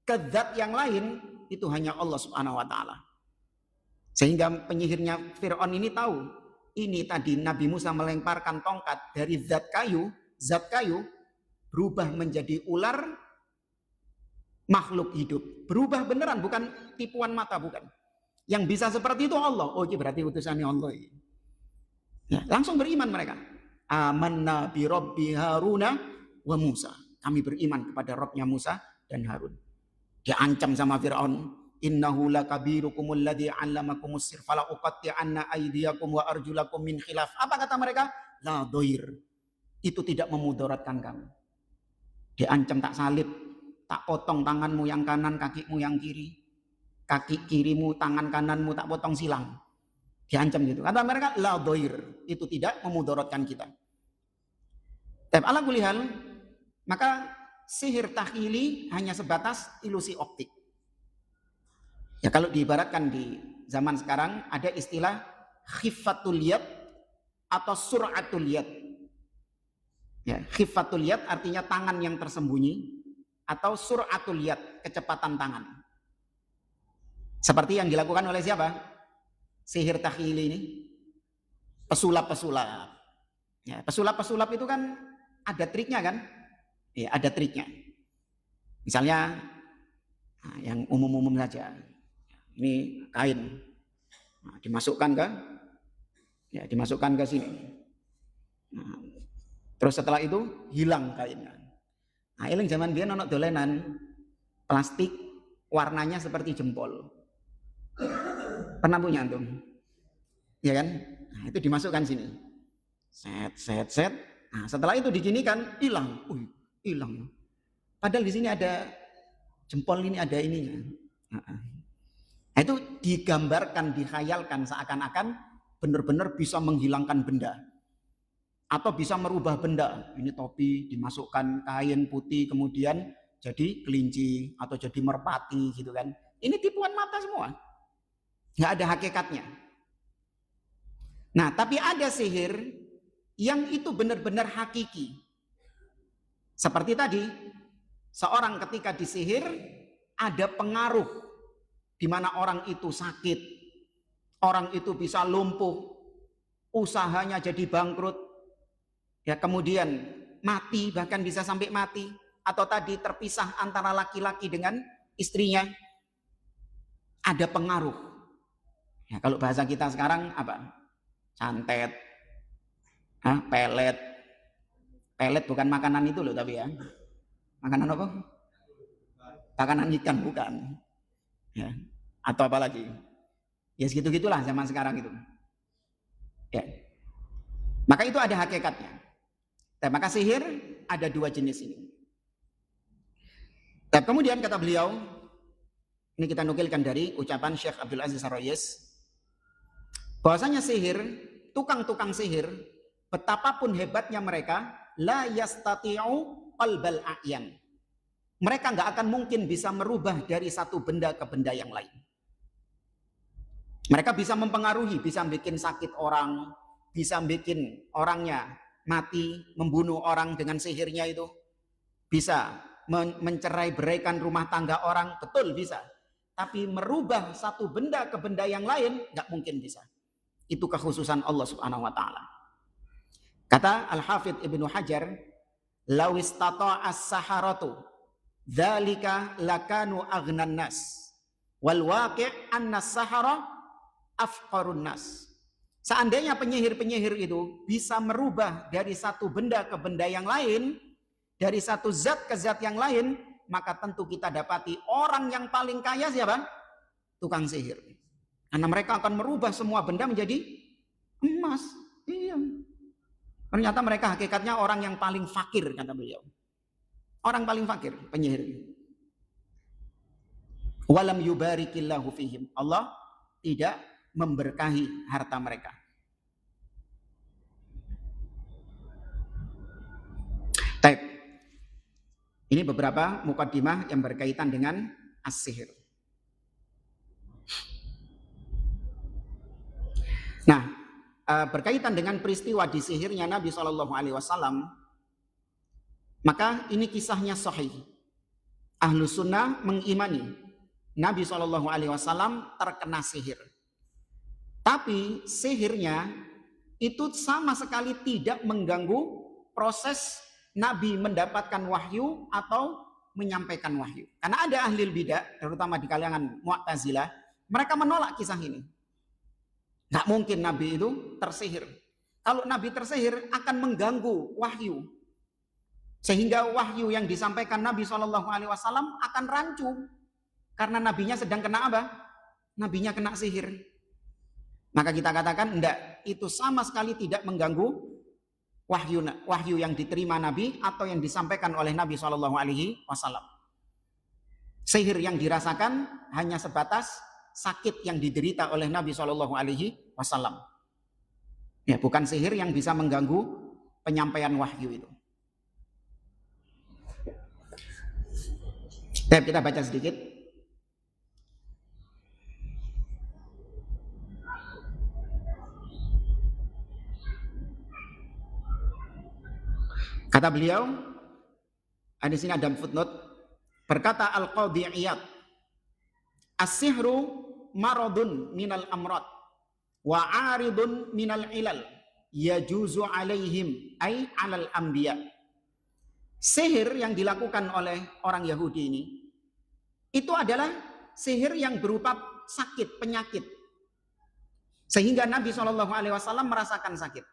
ke zat yang lain itu hanya Allah Subhanahu wa taala. Sehingga penyihirnya Fir'aun ini tahu, ini tadi Nabi Musa melemparkan tongkat dari zat kayu berubah menjadi ular, makhluk hidup. Berubah beneran, bukan tipuan mata, bukan. Yang bisa seperti itu Allah. Oh, ini berarti utusannya Allah. Ya, langsung beriman mereka. Amanna bi Rabbi Haruna wa Musa. Kami beriman kepada Rabbnya Musa dan Harun. Diancam sama Fir'aun. Innahu lakabirukumul ladzi 'allamakumus sir fala uqatti'anna aydiyakum wa arjulakum min khilaf. Apa kata mereka? La dhair. Itu tidak memudaratkan kamu. Diancam tak salib, tak potong tanganmu yang kanan, kakimu yang kiri. Kaki kirimu, tangan kananmu tak potong silang. Diancam gitu. Kata mereka, la dhair. Itu tidak memudaratkan kita. Tapi ala kulihal, maka sihir takhili hanya sebatas ilusi optik. Ya, kalau diibaratkan di zaman sekarang ada istilah khifatul yad atau sur'atul yad. Ya, khifatul yad artinya tangan yang tersembunyi atau sur'atul yad, kecepatan tangan. Seperti yang dilakukan oleh siapa? Sihir takhili ini. Pesulap-pesulap. Ya, pesulap-pesulap itu kan ada triknya kan? Ya, ada triknya. Misalnya yang umum-umum saja. Ini kain, nah, dimasukkan ke sini. Nah, terus setelah itu hilang kainnya. Nah, eling zaman biyen ana dolenan plastik warnanya seperti jempol. Pernah punya antum? Ya kan? Nah, itu dimasukkan sini. Set. Nah, setelah itu diginikan, hilang. Hilang. Padahal di sini ada jempol, ini ada ininya. Nah, itu digambarkan, dikhayalkan seakan-akan benar-benar bisa menghilangkan benda atau bisa merubah benda. Ini topi dimasukkan kain putih kemudian jadi kelinci atau jadi merpati gitu kan. Ini tipuan mata semua, nggak ada hakikatnya. Nah, tapi ada sihir yang itu benar-benar hakiki. Seperti tadi, seorang ketika disihir ada pengaruh di mana orang itu sakit, orang itu bisa lumpuh, usahanya jadi bangkrut, ya kemudian mati, bahkan bisa sampai mati, atau tadi terpisah antara laki-laki dengan istrinya, ada pengaruh. Ya, kalau bahasa kita sekarang apa? Santet, pelet. Pelet bukan makanan itu loh tapi ya. Makanan apa? Makanan ikan bukan. Ya, atau apa lagi? Ya segitu-gitulah zaman sekarang itu. Ya. Maka itu ada hakikatnya. Dan maka sihir ada dua jenis ini. Dan kemudian kata beliau, ini kita nukilkan dari ucapan Syekh Abdul Aziz Ar-Rayis, bahwasanya sihir, tukang-tukang sihir, betapapun hebatnya mereka, la yastati'u qalbal a'yan. Mereka nggak akan mungkin bisa merubah dari satu benda ke benda yang lain. Mereka bisa mempengaruhi, bisa bikin sakit orang, bisa bikin orangnya mati, membunuh orang dengan sihirnya itu. Bisa mencerai-beraikan rumah tangga orang, betul bisa. Tapi merubah satu benda ke benda yang lain, nggak mungkin bisa. Itu kekhususan Allah Subhanahu wa taala. Kata Al-Hafidz Ibnu Hajar, "Law istata'a as-saharatu dzalika lakanu aghnan nas. Wal waqi' anna as-sahara afqarun nas." Seandainya penyihir-penyihir itu bisa merubah dari satu benda ke benda yang lain, dari satu zat ke zat yang lain, maka tentu kita dapati orang yang paling kaya siapa? Tukang sihir. Karena mereka akan merubah semua benda menjadi emas. Iya. Ternyata mereka hakikatnya orang yang paling fakir, kata beliau. Orang paling fakir, penyihir. Walam yubarikillahu fihim. Allah tidak memberkahi harta mereka. Baik. Ini beberapa mukaddimah yang berkaitan dengan as-sihir. Nah, berkaitan dengan peristiwa disihirnya Nabi SAW, maka ini kisahnya sahih. Ahlu sunnah mengimani Nabi SAW terkena sihir. Tapi sihirnya itu sama sekali tidak mengganggu proses Nabi mendapatkan wahyu atau menyampaikan wahyu. Karena ada ahli bidah, terutama di kalangan Mu'tazilah, mereka menolak kisah ini. Nggak mungkin Nabi itu tersihir. Kalau Nabi tersihir akan mengganggu wahyu. Sehingga wahyu yang disampaikan Nabi SAW akan rancu. Karena Nabinya sedang kena apa? Nabinya kena sihir. Maka kita katakan enggak, itu sama sekali tidak mengganggu wahyu yang diterima Nabi atau yang disampaikan oleh Nabi SAW. Sihir yang dirasakan hanya sebatas sakit yang diderita oleh Nabi SAW. Ya, bukan sihir yang bisa mengganggu penyampaian wahyu itu. Kita baca sedikit. Kata beliau, di sini ada footnote, berkata Al-Qadhi Iyad, "As-sihru maradun minal amrad wa aridun minal ilal yajuzu alaihim ay alal anbiya." Sihir yang dilakukan oleh orang Yahudi ini itu adalah sihir yang berupa sakit, penyakit, sehingga Nabi SAW merasakan sakit.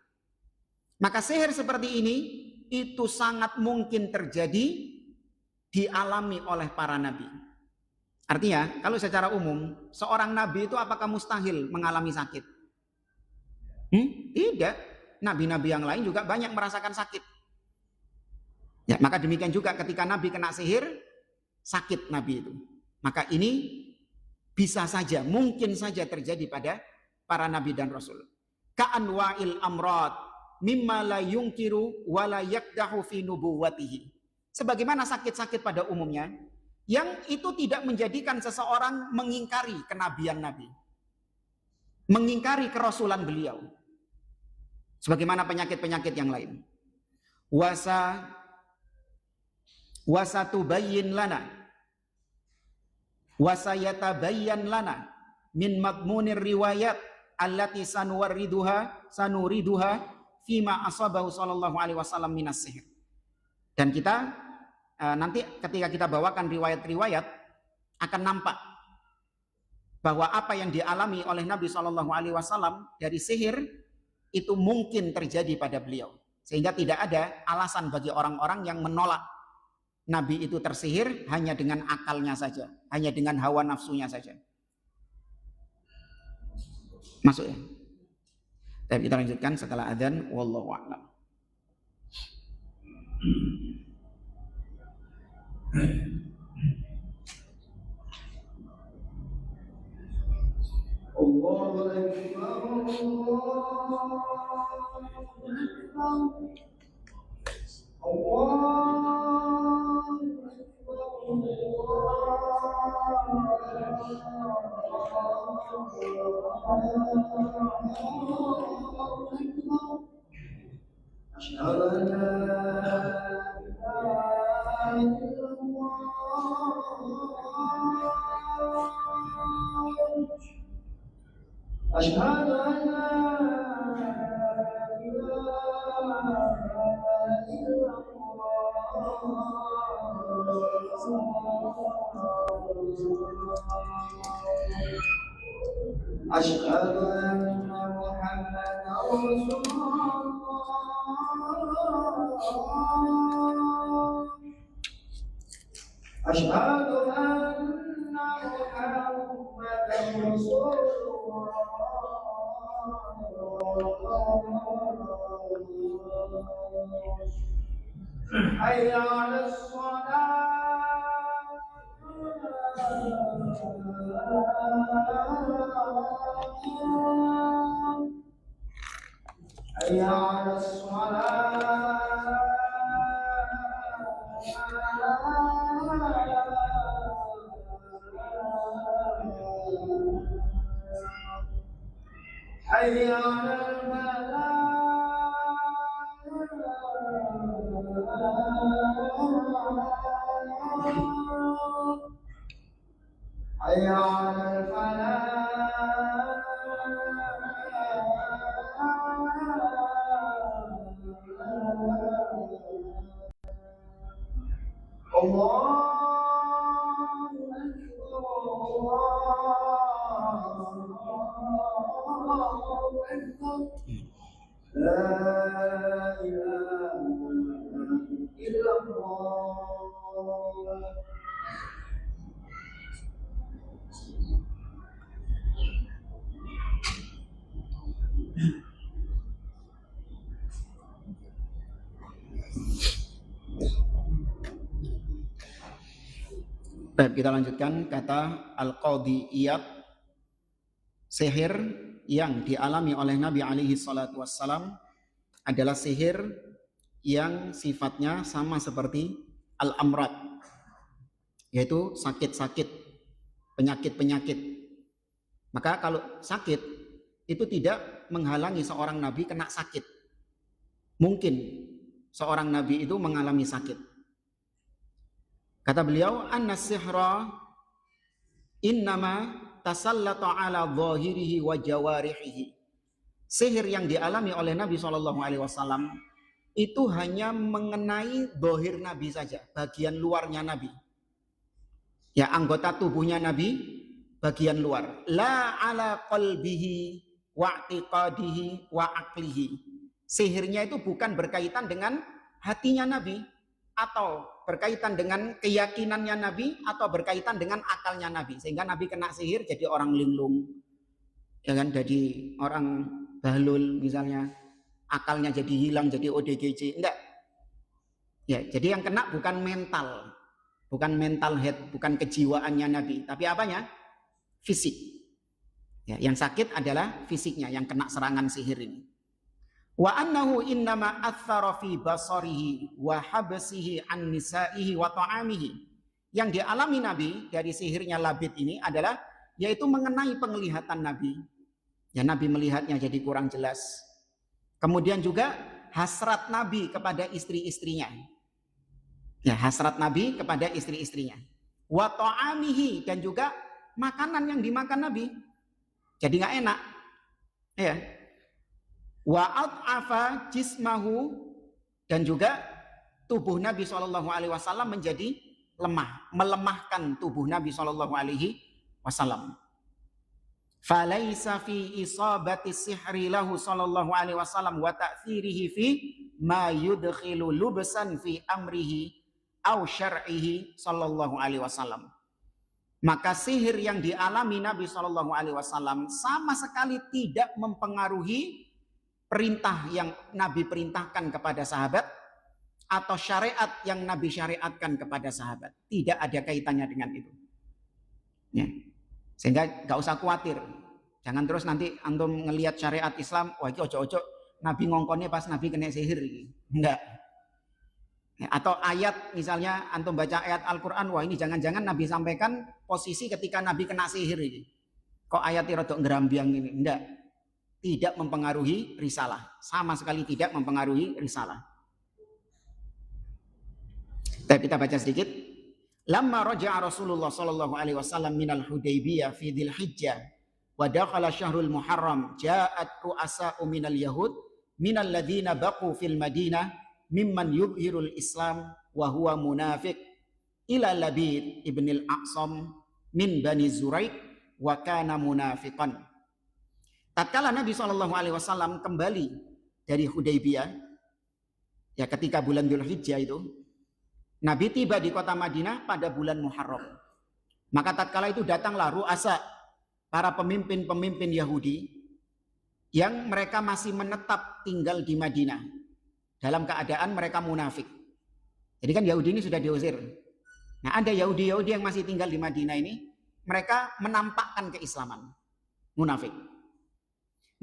Maka sihir seperti ini itu sangat mungkin terjadi dialami oleh para nabi. Artinya, kalau secara umum, seorang nabi itu apakah mustahil mengalami sakit? Tidak. Nabi-nabi yang lain juga banyak merasakan sakit. Ya, maka demikian juga ketika nabi kena sihir, sakit nabi itu. Maka ini bisa saja, mungkin saja terjadi pada para nabi dan rasul. Ka'anwa'il amrad mimma la yungkiru wa la yakdahu fi nubuwatihi. Sebagaimana sakit-sakit pada umumnya, yang itu tidak menjadikan seseorang mengingkari kenabian Nabi, mengingkari kerasulan beliau, sebagaimana penyakit-penyakit yang lain. Wasatubayyin lana wasayatabayyan lana min madmunir riwayat allati sanuriduha fima asabahu sallallahu alaihi wasallam minas sihir. Dan kita nanti ketika kita bawakan riwayat-riwayat akan nampak bahwa apa yang dialami oleh Nabi sallallahu alaihi wasallam dari sihir itu mungkin terjadi pada beliau. Sehingga tidak ada alasan bagi orang-orang yang menolak Nabi itu tersihir hanya dengan akalnya saja, hanya dengan hawa nafsunya saja. Masuk ya? Tapi kita lanjutkan setelah adzan, wallahu a'lam. Allahu akbar, أشهد أن لا أشهد أن محمدا رسول الله أشهد أن محمدا رسول الله حي على الصلاة حي على الصلاة حي على حي على الفلاح الله أكبر لا إله إلا الله. Baik, kita lanjutkan kata Al-Qadhi Iyad. Sihir yang dialami oleh Nabi alaihi salatu wassalam adalah sihir yang sifatnya sama seperti al-amrad, yaitu sakit-sakit, penyakit-penyakit. Maka kalau sakit itu tidak menghalangi seorang nabi kena sakit. Mungkin seorang nabi itu mengalami sakit. Kata beliau, "An-sihra innama tasallata ala zahirihi wa jawarihi." Sihir yang dialami oleh Nabi SAW itu hanya mengenai zahir Nabi saja, bagian luarnya Nabi. Ya, anggota tubuhnya Nabi, bagian luar. La ala qalbihi wa i'tiqadihi wa aqlihi. Sihirnya itu bukan berkaitan dengan hatinya Nabi, atau berkaitan dengan keyakinannya Nabi, atau berkaitan dengan akalnya Nabi, sehingga Nabi kena sihir jadi orang linglung, ya kan, jadi orang bahlul misalnya, akalnya jadi hilang, jadi ODGJ. Enggak ya, jadi yang kena bukan mental, bukan mental head, bukan kejiwaannya Nabi, tapi apanya? Fisik ya, yang sakit adalah fisiknya yang kena serangan sihir ini. Wa annahu innama athara fi basarihi wa habsihi an nisaihi wa ta'amihi. Yang dialami Nabi dari sihirnya labid ini adalah yaitu mengenai penglihatan Nabi. Ya, Nabi melihatnya jadi kurang jelas. Kemudian juga hasrat Nabi kepada istri-istrinya. Ya, hasrat Nabi kepada istri-istrinya. Wa ta'amihi, dan juga makanan yang dimakan Nabi jadi nggak enak. Ya. Wa ad'afa jismahu, dan juga tubuh Nabi SAW menjadi lemah, melemahkan tubuh Nabi SAW. Falaisa fi isabati sihri lahu SAW wa ta'thirihi fi ma yudkhilu lubsan fi amrihi au syar'ihi SAW. Maka sihir yang dialami Nabi SAW sama sekali tidak mempengaruhi perintah yang Nabi perintahkan kepada sahabat, atau syariat yang Nabi syariatkan kepada sahabat. Tidak ada kaitannya dengan itu. Ya. Sehingga gak usah khawatir. Jangan terus nanti antum ngelihat syariat Islam, wah ini ojo-ojo Nabi ngongkonnya pas Nabi kena sihir. Enggak. Ya, atau ayat misalnya antum baca ayat Al-Quran, wah ini jangan-jangan Nabi sampaikan posisi ketika Nabi kena sihir ini. Kok ayatnya rodok ngerambiang ini? Enggak. Tidak mempengaruhi risalah, sama sekali tidak mempengaruhi risalah. Kita baca sedikit. Lamma raja'a Rasulullah sallallahu alaihi wasallam minal Hudaybiyah fi Dzulhijjah wa dakhala syahrul Muharram, ja'at ru'asa'u minal yahud minal ladzina baqu fil Madinah mimman yubhirul Islam wa huwa munafiq ila Labid ibn al-A'sam min Bani Zuraik wa kana munafiqan. Tatkala Nabi SAW kembali dari Hudaybiyah, ya ketika bulan Dzulhijjah itu, Nabi tiba di kota Madinah pada bulan Muharram. Maka tatkala itu datanglah ru'asa, para pemimpin-pemimpin Yahudi yang mereka masih menetap tinggal di Madinah dalam keadaan mereka munafik. Jadi kan Yahudi ini sudah diusir. Nah, ada Yahudi-Yahudi yang masih tinggal di Madinah ini, mereka menampakkan keislaman, munafik.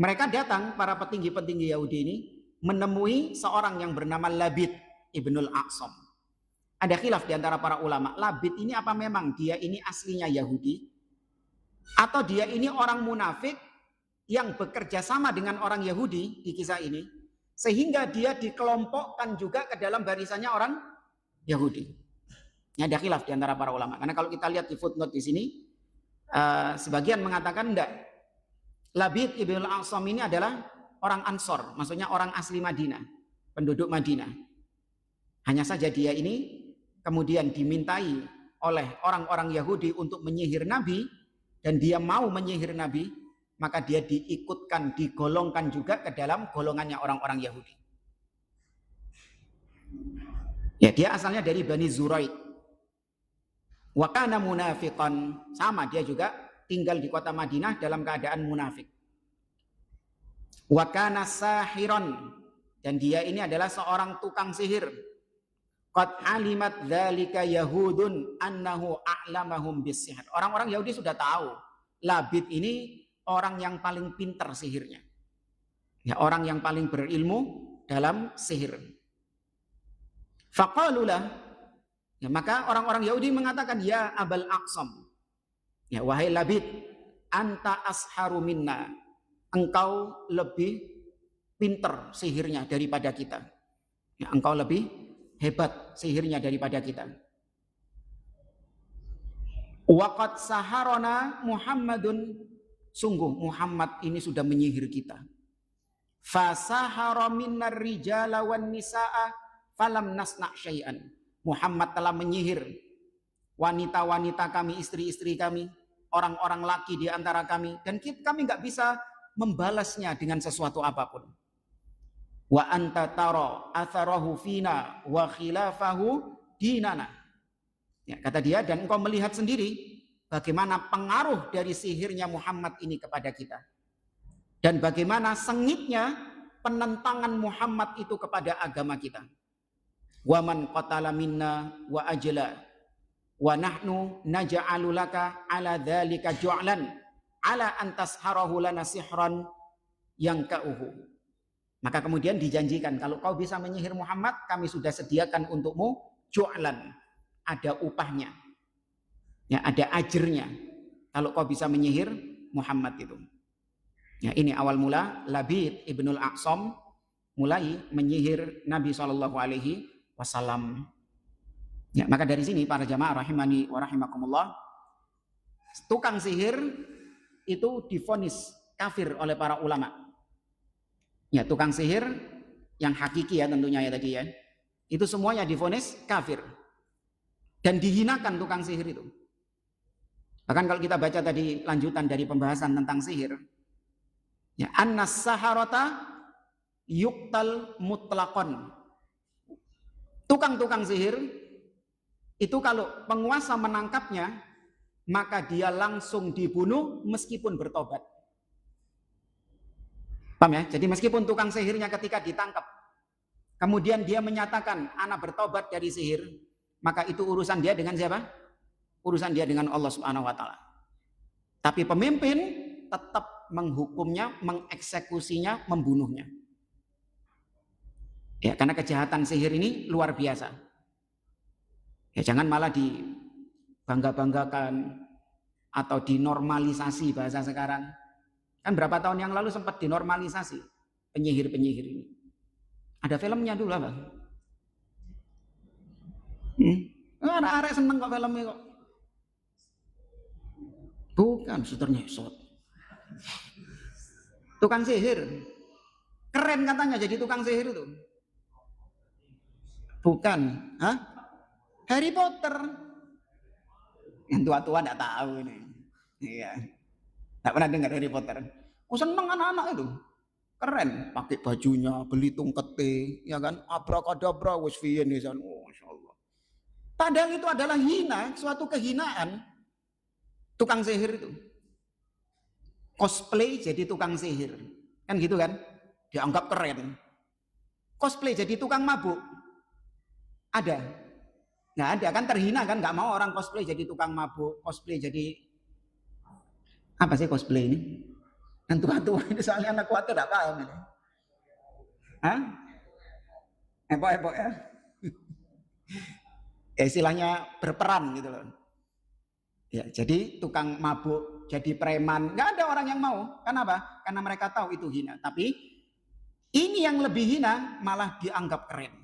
Mereka datang, para petinggi-petinggi Yahudi ini, menemui seorang yang bernama Labid ibnul Aqsam. Ada khilaf di antara para ulama. Labid ini apa memang dia ini aslinya Yahudi? Atau dia ini orang munafik yang bekerja sama dengan orang Yahudi di kisah ini. Sehingga dia dikelompokkan juga ke dalam barisannya orang Yahudi. Ini ada khilaf di antara para ulama. Karena kalau kita lihat di footnote di sini, sebagian mengatakan enggak. Labid ibn al-Aqsam ini adalah orang Ansor, maksudnya orang asli Madinah, penduduk Madinah. Hanya saja dia ini kemudian dimintai oleh orang-orang Yahudi untuk menyihir Nabi, dan dia mau menyihir Nabi, maka dia diikutkan, digolongkan juga ke dalam golongannya orang-orang Yahudi. Ya, dia asalnya dari Bani Zuraid. Wa kana munafiqan, sama dia juga tinggal di kota Madinah dalam keadaan munafik. Wa kana sahiran, dan dia ini adalah seorang tukang sihir. Qad alimat dzalika yahudun annahu a'lamahum bis-sihr. Orang-orang Yahudi sudah tahu Labid ini orang yang paling pintar sihirnya. Ya, orang yang paling berilmu dalam sihir. Faqalulah, ya, maka orang-orang Yahudi mengatakan, ya Abul Aqsam, ya wahai Labid, anta asharu minna, engkau lebih pintar sihirnya daripada kita. Ya, engkau lebih hebat sihirnya daripada kita. Waqad saharana Muhammadun, sungguh Muhammad ini sudah menyihir kita. Fasahara minnar rijala wan nisaa falam nasna' syai'an. Muhammad telah menyihir wanita-wanita kami, istri-istri kami, orang-orang laki di antara kami, dan kami nggak bisa membalasnya dengan sesuatu apapun. Wa anta tara atharahu fina wa khilafahu dinana. Ya, kata dia, dan engkau melihat sendiri bagaimana pengaruh dari sihirnya Muhammad ini kepada kita, dan bagaimana sengitnya penentangan Muhammad itu kepada agama kita. Wa man qatala minna wa ajla wa nahnu naj'alu laka ala dzalika ju'lan ala antas harahu lana sihran yang ka'uhu. Maka kemudian dijanjikan, kalau kau bisa menyihir Muhammad, kami sudah sediakan untukmu ju'lan, ada upahnya, ya, ada ajrnya kalau kau bisa menyihir Muhammad itu. Ya, ini awal mula Labid ibnul Aqsam mulai menyihir Nabi SAW. Ya, maka dari sini para jamaah rahimani wa rahimakumullah, tukang sihir itu divonis kafir oleh para ulama. Ya, tukang sihir yang hakiki ya tentunya ya tadi ya, itu semuanya divonis kafir dan dihinakan tukang sihir itu. Bahkan kalau kita baca tadi lanjutan dari pembahasan tentang sihir, ya, annas saharata yuqtal mutlaqan. Tukang-tukang sihir itu kalau penguasa menangkapnya, maka dia langsung dibunuh meskipun bertobat. Paham ya? Jadi meskipun tukang sihirnya ketika ditangkap, kemudian dia menyatakan anak bertobat dari sihir, maka itu urusan dia dengan siapa? Urusan dia dengan Allah Subhanahu wa taala. Tapi pemimpin tetap menghukumnya, mengeksekusinya, membunuhnya. Ya, karena kejahatan sihir ini luar biasa. Ya, jangan malah dibangga-banggakan atau dinormalisasi bahasa sekarang. Kan berapa tahun yang lalu sempat dinormalisasi penyihir-penyihir ini. Ada filmnya dulu apa? Arek-arek seneng kok filmnya kok. Bukan, susternya esot. Tukang sihir. Keren katanya jadi tukang sihir itu. Bukan, hah? Harry Potter. Yang tua-tua enggak tahu ini. Iya. Enggak pernah dengar Harry Potter. seneng anak-anak itu. Keren, pakai bajunya, beli tungkete, ya kan? Abrakadabra wis piye nisan. Oh, masyaallah. Padahal itu adalah hina, suatu kehinaan. Tukang sihir itu. Cosplay jadi tukang sihir. Kan gitu kan? Dianggap keren. Cosplay jadi tukang mabuk. Ada? Nggak ada kan, terhina kan, nggak mau orang cosplay jadi tukang mabuk, cosplay jadi apa sih cosplay ini? Yang tua-tua ini soalnya anak kuat tidak paham ini. Hah? Epok-epok ya? Istilahnya berperan gitu loh. Ya, jadi tukang mabuk, jadi preman, nggak ada orang yang mau. Kenapa? Karena mereka tahu itu hina. Tapi ini yang lebih hina malah dianggap keren.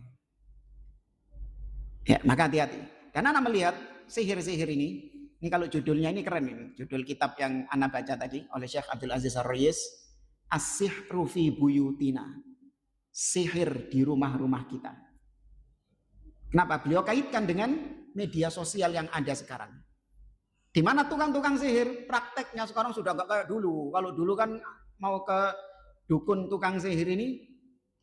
Ya, maka hati-hati. Karena Anda melihat sihir-sihir ini kalau judulnya ini keren ini. Judul kitab yang Anda baca tadi oleh Syekh Abdul Aziz Ar-Rayis, As-Sihru fi Buyutina. Sihir di rumah-rumah kita. Kenapa? Beliau kaitkan dengan media sosial yang ada sekarang. Di mana tukang-tukang sihir prakteknya sekarang sudah nggak kayak dulu. Kalau dulu kan mau ke dukun tukang sihir ini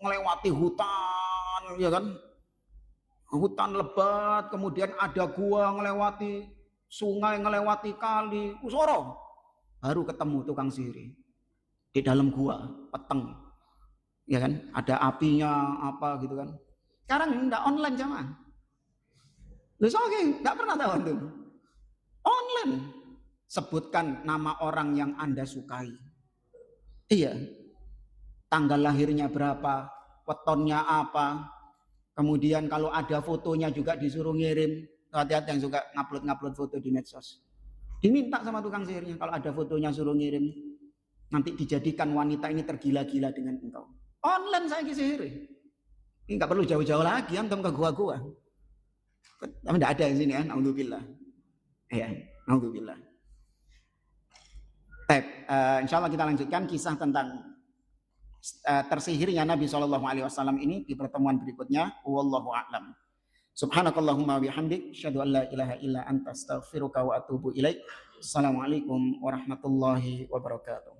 melewati hutan, ya kan? Hutan lebat, kemudian ada gua ngelewati sungai, ngelewati kali, usoro. Baru ketemu tukang sihir. Di dalam gua, peteng. Ya kan? Ada apinya apa gitu kan. Sekarang enggak online jamaah. Loh, oke, enggak pernah tahu tuh. Online. Sebutkan nama orang yang Anda sukai. Iya. Tanggal lahirnya berapa, wetonnya apa. Kemudian kalau ada fotonya juga disuruh ngirim. Hati-hati yang suka ngupload foto di medsos. Diminta sama tukang sihirnya kalau ada fotonya suruh ngirim. Nanti dijadikan wanita ini tergila-gila dengan engkau. Online saya sihir. Ini nggak perlu jauh-jauh lagi, antum ke gua-gua. Tapi tidak ada di sini ya, naudzubillah. Ya, naudzubillah. Insya Allah kita lanjutkan kisah tentang tersihirnya Nabi SAW ini di pertemuan berikutnya. Wallahu a'lam. Subhanakallahumma bihamdik, asyhadu an la ilaha illa anta, astaghfiruka wa atubu ilaik. Assalamualaikum warahmatullahi wabarakatuh.